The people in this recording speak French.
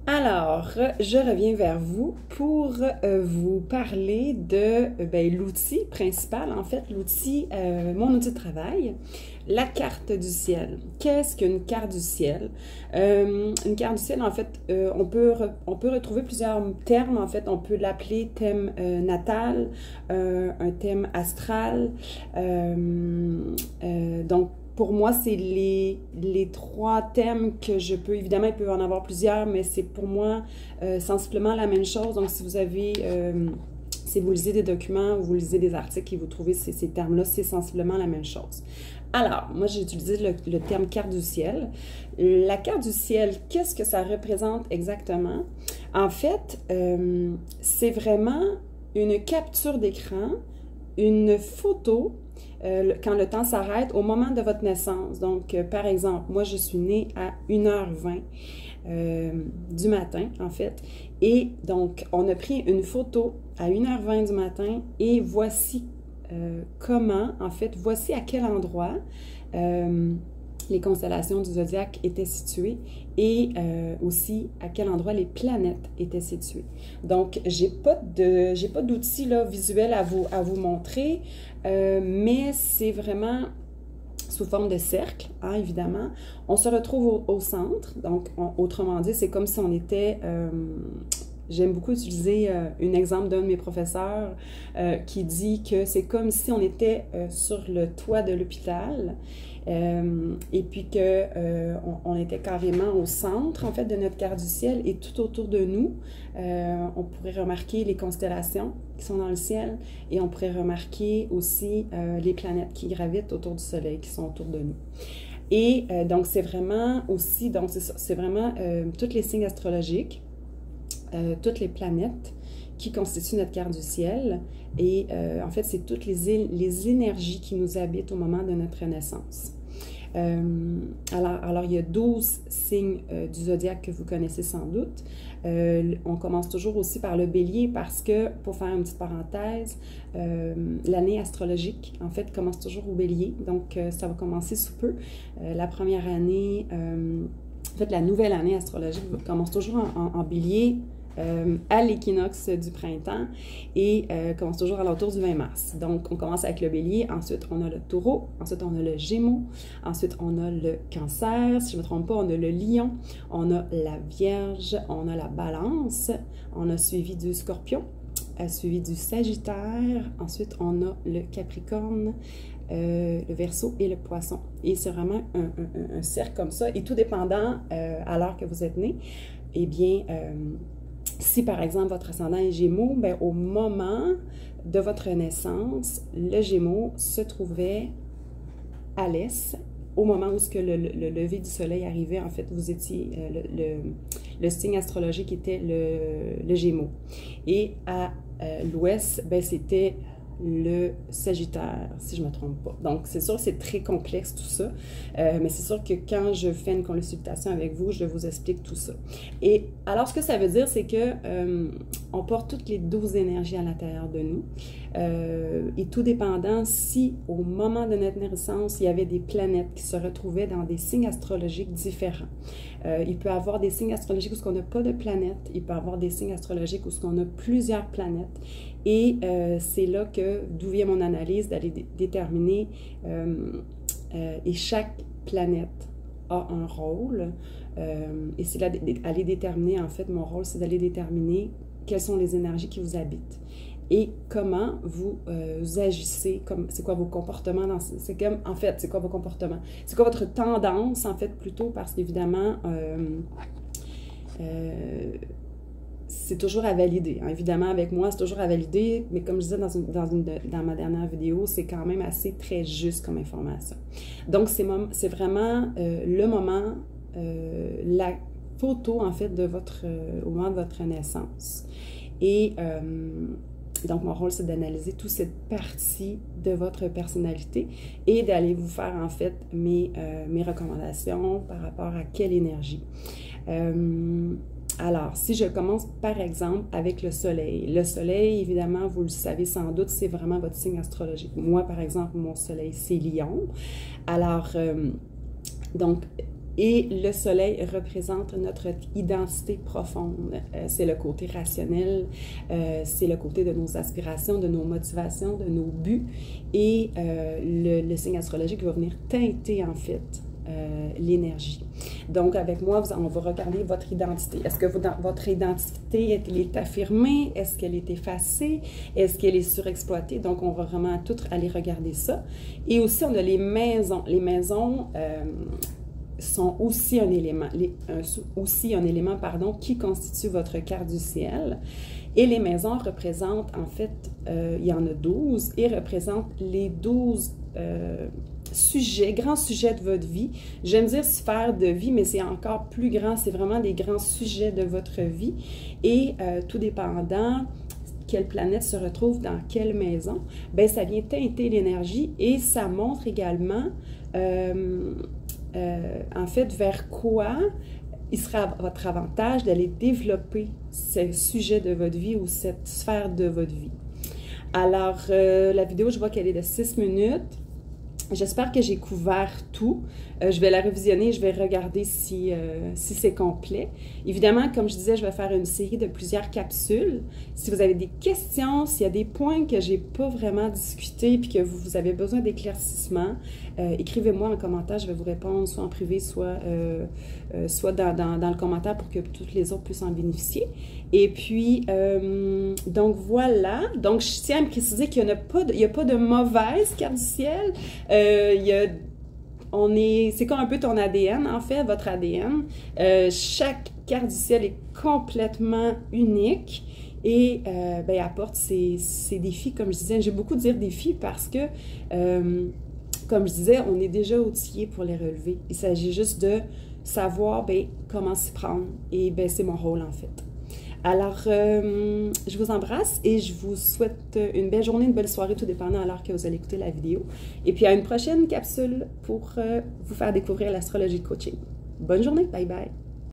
Alors, je reviens vers vous pour vous parler de l'outil principal, en fait, mon outil de travail, la carte du ciel. Qu'est-ce qu'une carte du ciel? Une carte du ciel, en fait, on peut retrouver plusieurs termes, en fait, on peut l'appeler thème natal, un thème astral, donc, pour moi, c'est les trois thèmes que je peux, évidemment, il peut y en avoir plusieurs, mais c'est pour moi sensiblement la même chose. Donc, si vous lisez des documents ou vous lisez des articles et vous trouvez ces termes-là, c'est sensiblement la même chose. Alors, moi, j'ai utilisé le terme carte du ciel. La carte du ciel, qu'est-ce que ça représente exactement? En fait, c'est vraiment une capture d'écran, une photo quand le temps s'arrête au moment de votre naissance. Donc, par exemple, moi, je suis née à 1h20 du matin, en fait. Et donc, on a pris une photo à 1h20 du matin et voici voici à quel endroit les constellations du zodiaque étaient situées et aussi à quel endroit les planètes étaient situées. Donc, j'ai pas d'outils visuels à vous montrer, mais c'est vraiment sous forme de cercle, hein, évidemment. On se retrouve au centre, donc autrement dit, c'est comme si on était... J'aime beaucoup utiliser un exemple d'un de mes professeurs qui dit que c'est comme si on était sur le toit de l'hôpital et puis on était carrément au centre, en fait, de notre carte du ciel et tout autour de nous, on pourrait remarquer les constellations qui sont dans le ciel et on pourrait remarquer aussi les planètes qui gravitent autour du Soleil, qui sont autour de nous. Et donc, c'est vraiment aussi, donc c'est vraiment tous les signes astrologiques, toutes les planètes qui constituent notre carte du ciel. Et en fait, c'est toutes les énergies qui nous habitent au moment de notre naissance. Alors, il y a 12 signes du zodiaque que vous connaissez sans doute. On commence toujours aussi par le bélier parce que, pour faire une petite parenthèse, l'année astrologique, en fait, commence toujours au bélier. Donc, ça va commencer sous peu. La première année, en fait, la nouvelle année astrologique commence toujours en bélier, à l'équinoxe du printemps et commence toujours à l'entour du 20 mars. Donc, on commence avec le bélier, ensuite on a le taureau, ensuite on a le gémeaux, ensuite on a le cancer, si je ne me trompe pas, on a le lion, on a la vierge, on a la balance, on a suivi du scorpion, suivi du sagittaire, ensuite on a le capricorne, le verseau et le poisson. Et c'est vraiment un cercle comme ça, et tout dépendant à l'heure que vous êtes né, eh bien, si par exemple votre ascendant est Gémeaux, bien, au moment de votre naissance, le Gémeaux se trouvait à l'est. Au moment où le lever du soleil arrivait, en fait, vous étiez, le signe astrologique était le Gémeaux. Et à l'ouest, ben, c'était le Sagittaire, si je ne me trompe pas. Donc, c'est sûr que c'est très complexe tout ça, mais c'est sûr que quand je fais une consultation avec vous, je vous explique tout ça. Et alors, ce que ça veut dire, c'est que on porte toutes les 12 énergies à l'intérieur de nous, et tout dépendant si, au moment de notre naissance, il y avait des planètes qui se retrouvaient dans des signes astrologiques différents. Il peut y avoir des signes astrologiques où on n'a pas de planètes, il peut y avoir des signes astrologiques où on a plusieurs planètes, et c'est là d'où vient mon analyse, d'aller déterminer, et chaque planète a un rôle, et c'est là d'aller déterminer, en fait, mon rôle, c'est d'aller déterminer quelles sont les énergies qui vous habitent et comment vous agissez, c'est quoi vos comportements, en fait, c'est quoi vos comportements, c'est quoi votre tendance, en fait, plutôt, parce qu'évidemment, c'est toujours à valider. Hein. Évidemment, avec moi, c'est toujours à valider, mais comme je disais dans ma dernière vidéo, c'est quand même assez très juste comme information. Donc, c'est vraiment le moment, la photo, en fait, au moment de votre naissance. Et donc, mon rôle, c'est d'analyser toute cette partie de votre personnalité et d'aller vous faire, en fait, mes recommandations par rapport à quelle énergie. Alors, si je commence par exemple avec le soleil. Le soleil, évidemment, vous le savez sans doute, c'est vraiment votre signe astrologique. Moi, par exemple, mon soleil, c'est Lion. Alors, donc, Et le soleil représente notre identité profonde. C'est le côté rationnel, c'est le côté de nos aspirations, de nos motivations, de nos buts. Et le signe astrologique va venir teinter, en fait, l'énergie. Donc, avec moi, on va regarder votre identité. Est-ce que votre identité, elle est affirmée? Est-ce qu'elle est effacée? Est-ce qu'elle est surexploitée? Donc, on va vraiment tout aller regarder ça. Et aussi, on a les maisons. Les maisons sont aussi un élément, qui constitue votre carte du ciel. Et les maisons représentent, en fait, il y en a 12, et représentent les 12 grands sujets de votre vie. J'aime dire sphère de vie, mais c'est encore plus grand. C'est vraiment des grands sujets de votre vie. Et tout dépendant quelle planète se retrouve dans quelle maison, bien, ça vient teinter l'énergie et ça montre également, en fait, vers quoi il sera à votre avantage d'aller développer ce sujet de votre vie ou cette sphère de votre vie. Alors, la vidéo, je vois qu'elle est de 6 minutes. J'espère que j'ai couvert tout. Je vais la revisionner, je vais regarder si c'est complet. Évidemment, comme je disais, je vais faire une série de plusieurs capsules. Si vous avez des questions, s'il y a des points que je n'ai pas vraiment discutés puis que vous avez besoin d'éclaircissement, écrivez-moi en commentaire, je vais vous répondre soit en privé, soit dans le commentaire pour que toutes les autres puissent en bénéficier. Et puis, donc voilà. Donc, je tiens à me préciser qu'il n'y a pas de mauvaise carte du ciel. C'est comme un peu ton ADN, en fait, votre ADN. Chaque carte du ciel est complètement unique et ben, apporte ses défis, comme je disais. J'aime beaucoup dire défis parce que, comme je disais, on est déjà outillé pour les relever. Il s'agit juste de savoir ben, comment s'y prendre et ben, c'est mon rôle, en fait. Alors, je vous embrasse et je vous souhaite une belle journée, une belle soirée, tout dépendant à l'heure que vous allez écouter la vidéo. Et puis, à une prochaine capsule pour vous faire découvrir l'astrologie de coaching. Bonne journée, bye bye!